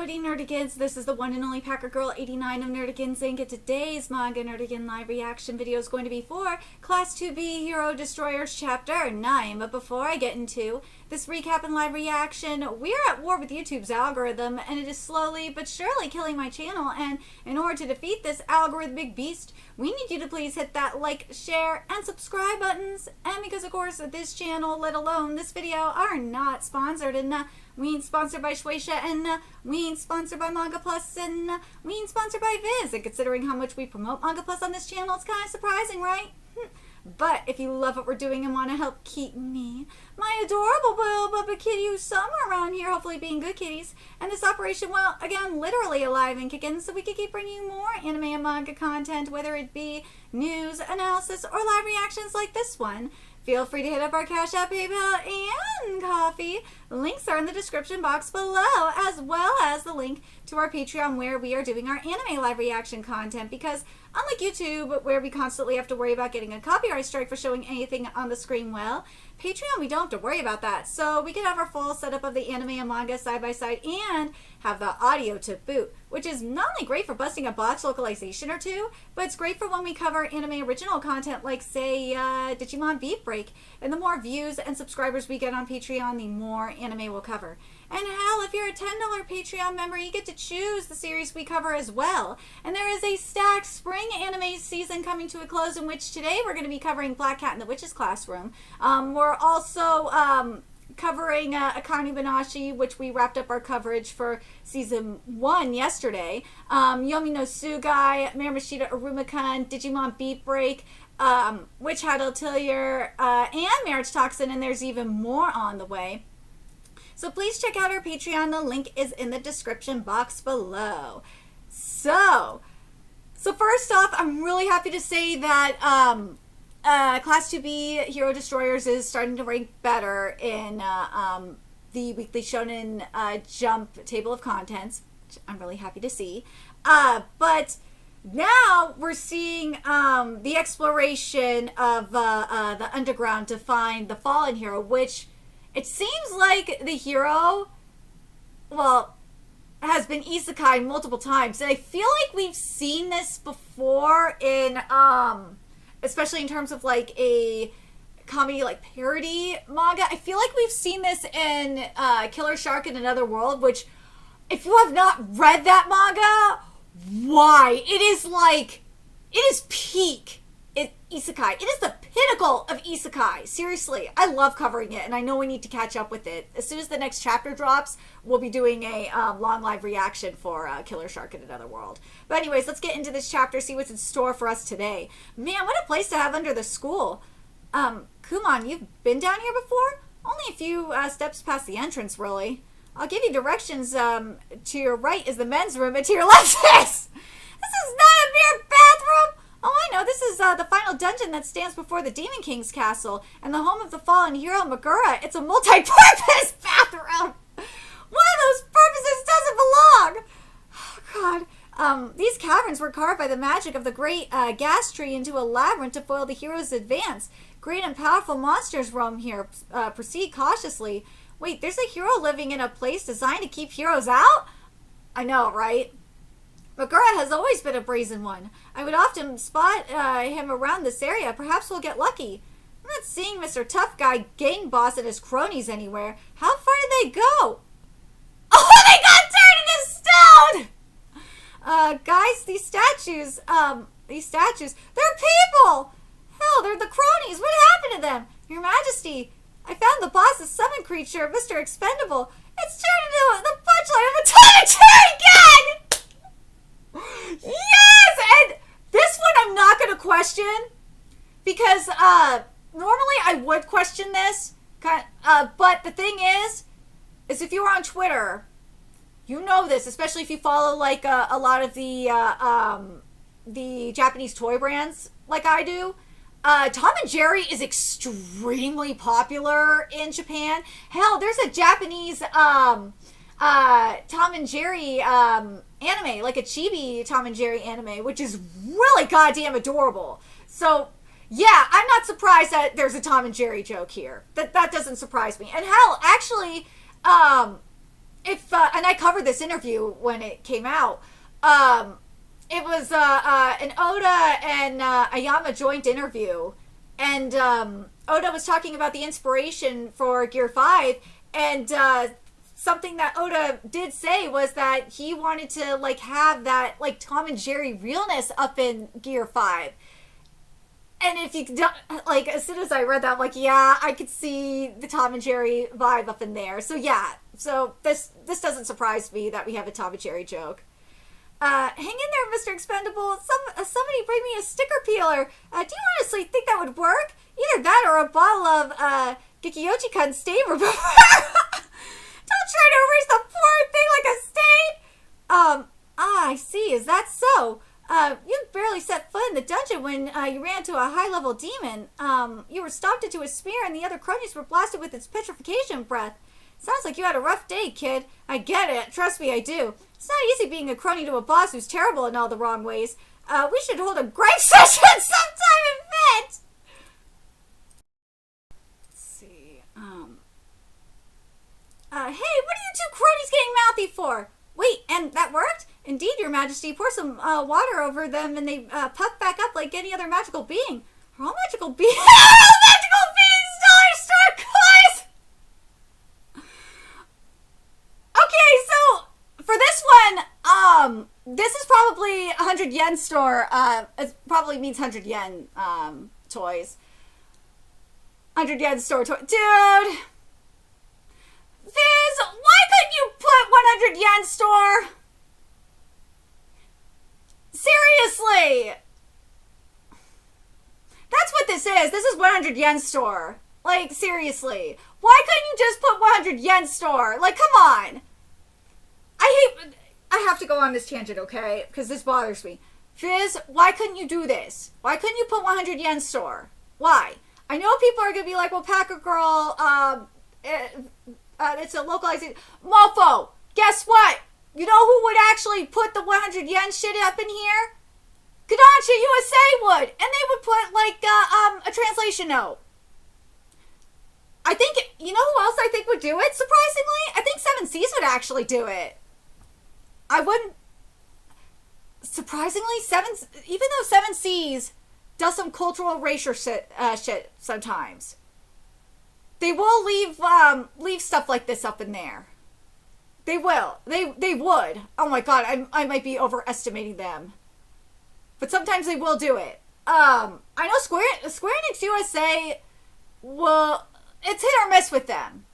Howdy Nerdigans, this is the one and only Packer Girl 89 of Nerdigans Inc. And today's Manga Nerdigan live reaction video is going to be for Class 2B Hero Destroyerz Chapter 9. But before I get into this recap and live reaction, we're at war with YouTube's algorithm, and it is slowly but surely killing my channel. And in order to defeat this algorithmic beast, we need you to please hit that like, share, and subscribe buttons. And because, of course, this channel, let alone this video, are not sponsored, and we ain't sponsored by Shueisha, and we ain't sponsored by Manga Plus, and we ain't sponsored by Viz. And considering how much we promote Manga Plus on this channel, it's kind of surprising, right? But if you love what we're doing and want to help keep me, my adorable Bubba kitty who's somewhere around here, hopefully being good kitties, and this operation, well, again, literally alive and kicking, so we can keep bringing you more anime and manga content, whether it be news, analysis, or live reactions like this one. Feel free to hit up our Cash App, PayPal, and Coffee. Links are in the description box below, as well as the link to our Patreon where we are doing our anime live reaction content, because unlike YouTube, where we constantly have to worry about getting a copyright strike for showing anything on the screen, well, Patreon, we don't have to worry about that. So we can have our full setup of the anime and manga side by side and have the audio to boot, which is not only great for busting a botch localization or two, but it's great for when we cover anime original content like, say, Digimon Beat Break. And the more views and subscribers we get on Patreon, the more anime we'll cover. And hell, if you're a $10 Patreon member, you get to choose the series we cover as well. And there is a stacked spring anime season coming to a close, in which today we're going to be covering Black Cat in the Witch's Classroom. We're also covering Akane Banashi, which we wrapped up our coverage for Season 1 yesterday. Yomi no Sugai, Miramashita Aruma-kun, Digimon Beat Break, Witch Hat Atelier, and Marriage Toxin, and there's even more on the way. So please check out our Patreon. The link is in the description box below. So first off, I'm really happy to say that Class 2B Hero Destroyerz is starting to rank better in the Weekly Shonen Jump table of contents, which I'm really happy to see. But now we're seeing the exploration of the underground to find the fallen hero, which it seems like the hero, well, has been isekai multiple times. And I feel like we've seen this before in, especially in terms of like a comedy, like parody manga. I feel like we've seen this in Killer Shark in Another World, which, if you have not read that manga, why? It is like, it is peak isekai. It is the pinnacle of isekai. Seriously, I love covering it, and I know we need to catch up with it. As soon as the next chapter drops, we'll be doing a long live reaction for Killer Shark in Another World. But anyways, let's get into this chapter, see what's in store for us today. Man, what a place to have under the school. Kumon, you've been down here before? Only a few steps past the entrance, really. I'll give you directions. To your right is the men's room, and to your left is... This is not a mere bathroom! Oh, I know. This is the final dungeon that stands before the Demon King's castle and the home of the fallen hero Mogura. It's a multi-purpose bathroom. One of those purposes doesn't belong. Oh, God. These caverns were carved by the magic of the great gas tree into a labyrinth to foil the hero's advance. Great and powerful monsters roam here. Proceed cautiously. Wait, there's a hero living in a place designed to keep heroes out? I know, right? Mogura has always been a brazen one. I would often spot him around this area. Perhaps we'll get lucky. I'm not seeing Mr. Tough Guy, gang boss, and his cronies anywhere. How far did they go? Oh, they got turned into stone! Guys, these statues, they're people! Hell, they're the cronies. What happened to them? Your Majesty, I found the boss's summon creature, Mr. Expendable. It's turned into the punchline of a totalitarian gang! Yes! And this one I'm not going to question, because normally I would question this, but the thing is if you were on Twitter, you know this, especially if you follow like a lot of the Japanese toy brands like I do. Tom and Jerry is extremely popular in Japan. Hell, there's a Japanese Tom and Jerry anime, like a chibi Tom and Jerry anime, which is really goddamn adorable. So yeah, I'm not surprised that there's a Tom and Jerry joke here. That doesn't surprise me. And hell, actually, if and I covered this interview when it came out. It was an Oda and Ayama joint interview, and Oda was talking about the inspiration for Gear 5, and something that Oda did say was that he wanted to like have that like Tom and Jerry realness up in Gear 5. And if you like, as soon as I read that, I'm like, yeah, I could see the Tom and Jerry vibe up in there. So yeah, so this doesn't surprise me that we have a Tom and Jerry joke. Hang in there, Mr. Expendable. Somebody bring me a sticker peeler. Do you honestly think that would work? Either that or a bottle of Gikyochi-kun stain remover. Don't try to erase the poor thing like a stain. I see. Is that so? You barely set foot in the dungeon when you ran into a high-level demon. You were stomped into a smear and the other cronies were blasted with its petrification breath. Sounds like you had a rough day, kid. I get it. Trust me, I do. It's not easy being a crony to a boss who's terrible in all the wrong ways. We should hold a gripe session sometime in Vent! Let's see, hey, what are you two cronies getting mouthy for? Wait, and that worked? Indeed, your majesty. Pour some water over them and they puff back up like any other magical being. Are all magical beings? All magical beings! Dollar store coins! Okay, so for this one, this is probably 100 yen store. It probably means 100 yen toys. 100 yen store toy. Dude! Viz, why couldn't you put 100 yen store? Seriously! That's what this is. This is 100 yen store. Like, seriously. Why couldn't you just put 100 yen store? Like, come on. I have to go on this tangent, okay? Because this bothers me. Fizz, why couldn't you do this? Why couldn't you put 100 yen store? Why? I know people are going to be like, well, Packer Girl, it's a localized... Mofo, guess what? You know who would actually put the 100 yen shit up in here? Kodansha USA would. And they would put, like, a translation note. I think, you know who else I think would do it, surprisingly? I think 7Seas would actually do it. I wouldn't... Surprisingly, even though 7Seas does some cultural erasure shit sometimes, they will leave stuff like this up in there. They will. They would. Oh my god, I might be overestimating them. But sometimes they will do it. I know Square Enix USA will... It's hit or miss with them.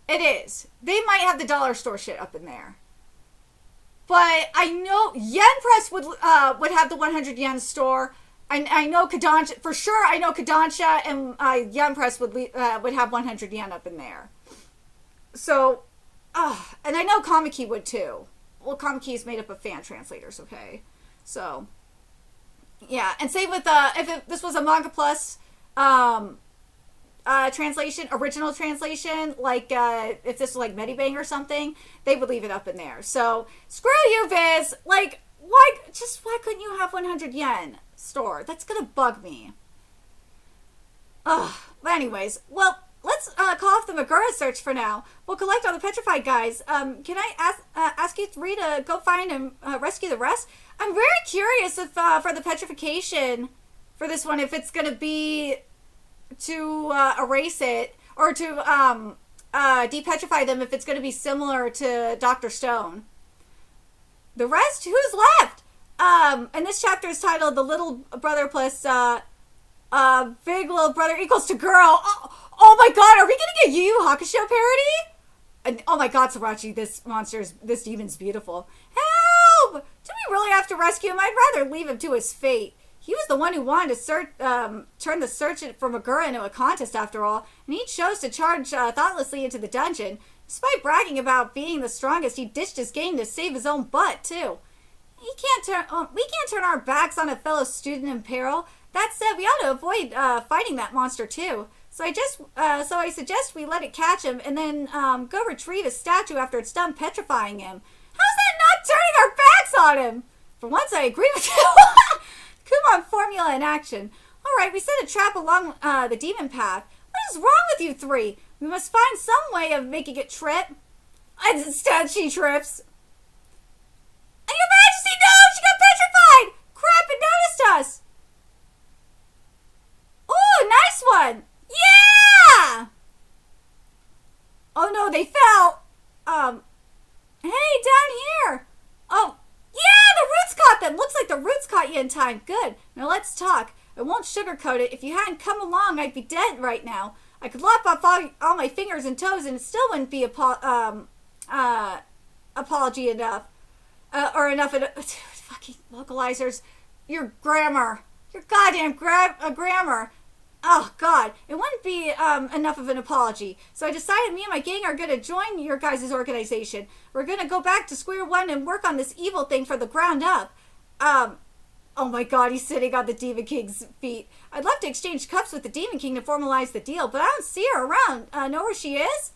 It is. They might have the dollar store shit up in there. But I know Yen Press would have the 100 yen store. I know Kodansha, for sure I know Kodansha and Yen Press would have 100 yen up in there. So, and I know Kamiki would too. Well, Kamiki is made up of fan translators, okay? So, yeah. And same with, if this was a Manga Plus, translation, original translation, like if this was like Medibang or something, they would leave it up in there. So screw you, Viz. Like, why couldn't you have 100 yen store? That's gonna bug me. Ugh. But anyways, well, let's call off the Mogura search for now. We'll collect all the petrified guys. Can I ask you three to go find and rescue the rest? I'm very curious if for the petrification for this one, if it's gonna be to erase it or to depetrify them, if it's going to be similar to Dr. Stone. The rest, who's left? And this chapter is titled "The Little Brother plus Big Little Brother equals to Girl." Oh my god, are we going to get Yu Yu Hakusho parody? And oh my god, Srirachi, this demon's beautiful. Help! Do we really have to rescue him? I'd rather leave him to his fate. He was the one who wanted to turn the search for Mogura into a contest, after all, and he chose to charge thoughtlessly into the dungeon. Despite bragging about being the strongest, he ditched his game to save his own butt, too. We can't turn our backs on a fellow student in peril. That said, we ought to avoid fighting that monster, too. So I suggest we let it catch him and then go retrieve his statue after it's done petrifying him. How's that not turning our backs on him? For once, I agree with you. Kumon formula in action. Alright, we set a trap along the demon path. What is wrong with you three? We must find some way of making it trip. And instead she trips. Your Majesty, no! She got petrified! Crap, it noticed us! Ooh, nice one! Yeah! Oh no, they fell! Hey, down here! Oh, yeah, the roots caught them! Looks like the roots caught you in time. Good. Now let's talk. I won't sugarcoat it. If you hadn't come along, I'd be dead right now. I could lop off all my fingers and toes and it still wouldn't be apology enough. Or enough of fucking localizers. Your grammar. Your goddamn grammar. Oh, God. It wouldn't be enough of an apology. So I decided me and my gang are going to join your guys' organization. We're going to go back to square one and work on this evil thing from the ground up. Oh my God, he's sitting on the Demon King's feet. I'd love to exchange cups with the Demon King to formalize the deal, but I don't see her around. Know where she is?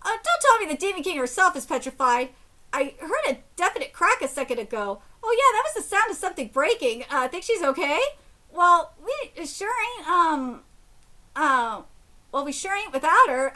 Don't tell me the Demon King herself is petrified. I heard a definite crack a second ago. Oh yeah, that was the sound of something breaking. Think she's okay? Well, we sure ain't without her.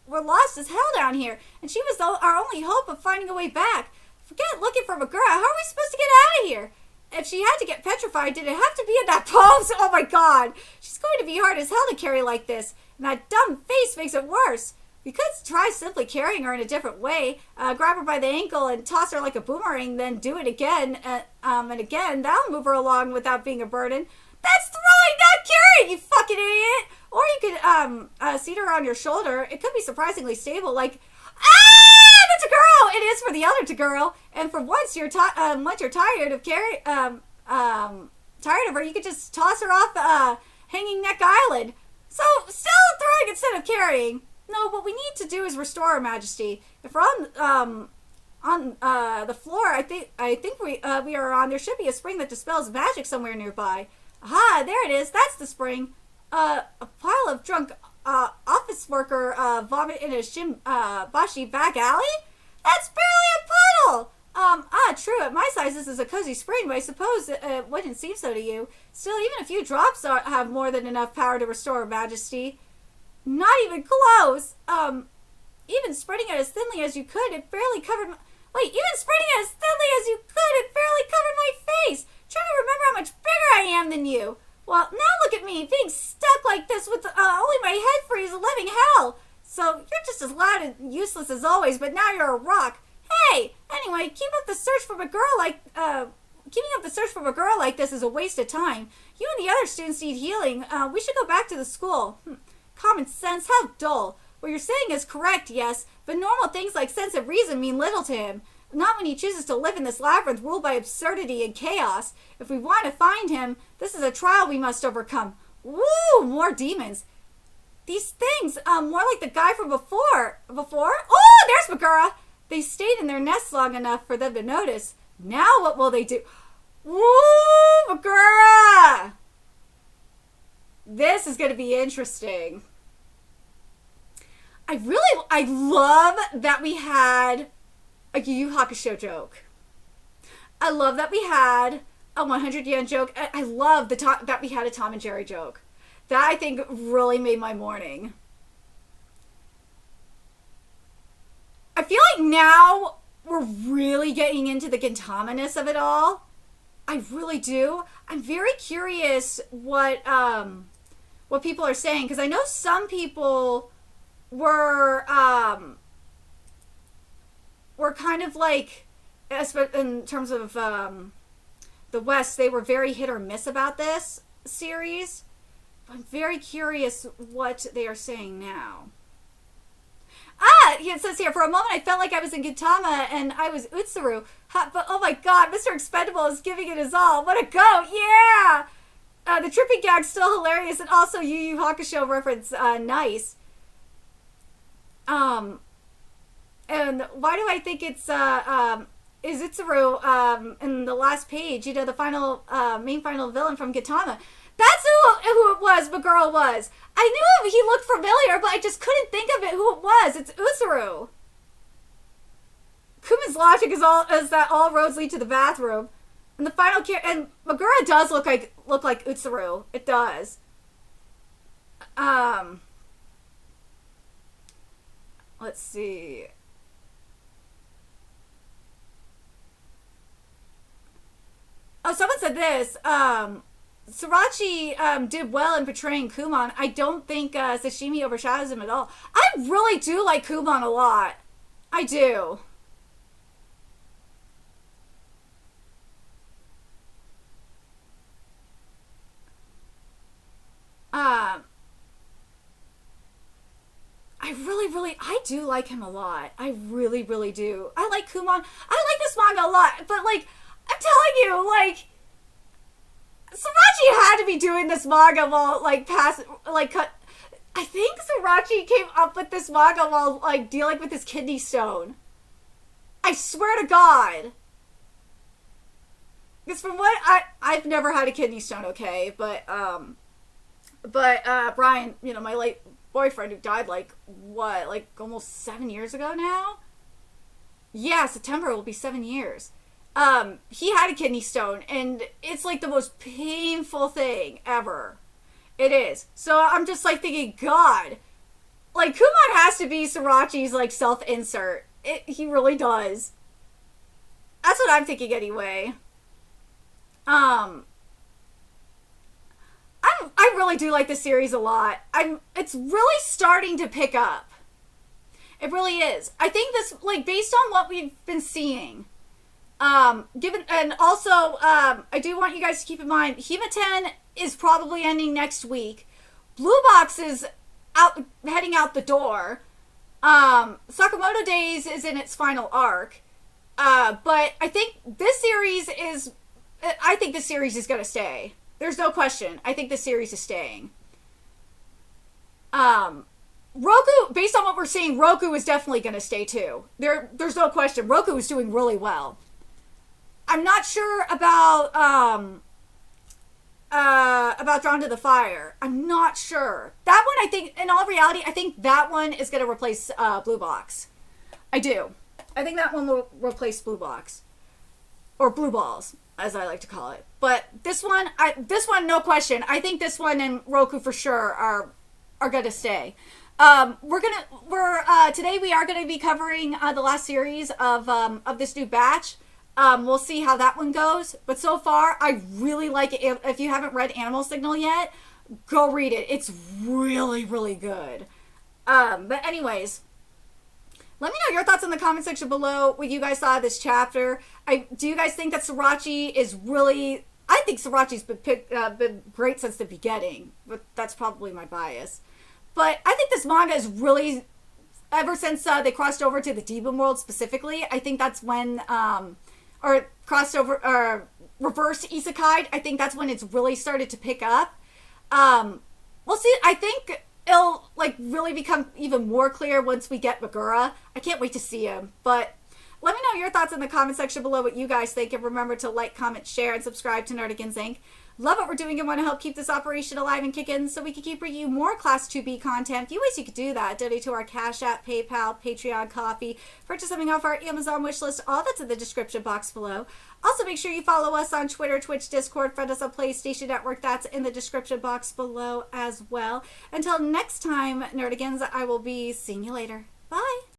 We're lost as hell down here, and she was our only hope of finding a way back. Forget looking for Mogura. How are we supposed to get out of here? If she had to get petrified, did it have to be in that pose? Oh my God. She's going to be hard as hell to carry like this. And that dumb face makes it worse. We could try simply carrying her in a different way. Grab her by the ankle and toss her like a boomerang, then do it again. And again, that'll move her along without being a burden. That's throwing, not carrying, you fucking idiot. Or you could seat her on your shoulder. It could be surprisingly stable, like... Ah, that's a girl. It is for the other girl. And for once you're once you're tired of tired of her, you could just toss her off Hanging Neck Island. So still throwing instead of carrying. No, what we need to do is restore Her Majesty. If we're on the floor, I think we are on. There should be a spring that dispels magic somewhere nearby. Aha, there it is. That's the spring. A pile of drunk office worker vomit in a shimbashi back alley? That's barely a puddle! True, at my size this is a cozy spring, but I suppose it wouldn't seem so to you. Still, even a few drops have more than enough power to restore Her Majesty. Not even close! Even spreading it as thinly as you could, it barely covered my... Wait, even spreading it as thinly as you could, it barely covered my face! Trying to remember how much bigger I am than you! Well, now look at me, being stuck like this with only my head free is a living hell. So you're just as loud and useless as always, but now you're a rock. Hey, anyway, keeping up the search for a girl like this is a waste of time. You and the other students need healing. We should go back to the school. Common sense, how dull. What you're saying is correct, yes, but normal things like sense of reason mean little to him. Not when he chooses to live in this labyrinth ruled by absurdity and chaos. If we want to find him, this is a trial we must overcome. Woo! More demons. These things, more like the guy from before. Oh, there's Mogura! They stayed in their nests long enough for them to notice. Now what will they do? Woo! Mogura! This is going to be interesting. I love that we had a Yu Yu Hakusho joke. I love that we had a 100 yen joke. I love that we had a Tom and Jerry joke. That, I think, really made my morning. I feel like now we're really getting into the Gintama-ness of it all. I really do. I'm very curious what people are saying, because I know some people were kind of like, in terms of the West, they were very hit or miss about this series. I'm very curious what they are saying now. It says here, for a moment I felt like I was in Gintama and I was Utsuru. But oh my God, Mr. Expendable is giving it his all. What a goat, yeah! The tripping gag's still hilarious and also Yu Yu Hakusho reference, nice. And why do I think it's is Utsuru in the last page, you know, the final main final villain from Gintama. That's who it was, Mogura was. I knew he looked familiar, but I just couldn't think of it who it was. It's Utsuru. Kuma's logic is that all roads lead to the bathroom. And the final and Mogura does look like Utsuru. It does. Let's see. said this. Srirachi did well in portraying Kumon. I don't think sashimi overshadows him at all. I really do like Kumon a lot. I do. I do like him a lot. I really, really do. I like Kumon. I like this manga a lot, but like, I'm telling you, like, Srirachi had to be doing this manga while I think Srirachi came up with this manga while like dealing with his kidney stone. I swear to God. Because from what I've never had a kidney stone, okay, but Brian, you know, my late boyfriend who died like almost 7 years ago now. Yeah, September will be 7 years. He had a kidney stone, and it's like the most painful thing ever. It is. So I'm just like thinking, God, like Kumon has to be Srirachi's like self-insert. He really does. That's what I'm thinking anyway. I really do like this series a lot. It's really starting to pick up. It really is. I think this, like, based on what we've been seeing, I do want you guys to keep in mind, Hima-ten is probably ending next week. Blue Box is heading out the door. Sakamoto Days is in its final arc. But I think this series is going to stay. There's no question. I think this series is staying. Roku, based on what we're seeing, Roku is definitely going to stay too. There's no question. Roku is doing really well. I'm not sure about Drawn to the Fire. I'm not sure. That one, I think, in all reality, I think that one is going to replace Blue Box. I do. I think that one will replace Blue Box. Or Blue Balls, as I like to call it. But this one, no question. I think this one and Roku for sure are going to stay. Today we are going to be covering the last series of this new batch. We'll see how that one goes. But so far, I really like it. If you haven't read Animal Signal yet, go read it. It's really, really good. But anyways, let me know your thoughts in the comment section below. What you guys thought of this chapter. Do you guys think that Srirachi is really... I think Srirachi's been great since the beginning. But that's probably my bias. But I think this manga is really... Ever since they crossed over to the Demon World specifically, I think that's when... or crossed over... or reversed Isekai. I think that's when it's really started to pick up. We'll see. I think... it'll like really become even more clear once we get Mogura. I can't wait to see him. But let me know your thoughts in the comment section below, what you guys think, and remember to like, comment, share, and subscribe to Nerdigans Inc. Love what we're doing and want to help keep this operation alive and kicking so we can keep bringing you more Class 2B content. A few ways you could do that. Donate to our Cash App, PayPal, Patreon, Coffee, purchase something off our Amazon wishlist. All that's in the description box below. Also, make sure you follow us on Twitter, Twitch, Discord, friend us on PlayStation Network. That's in the description box below as well. Until next time, Nerdigans, I will be seeing you later. Bye!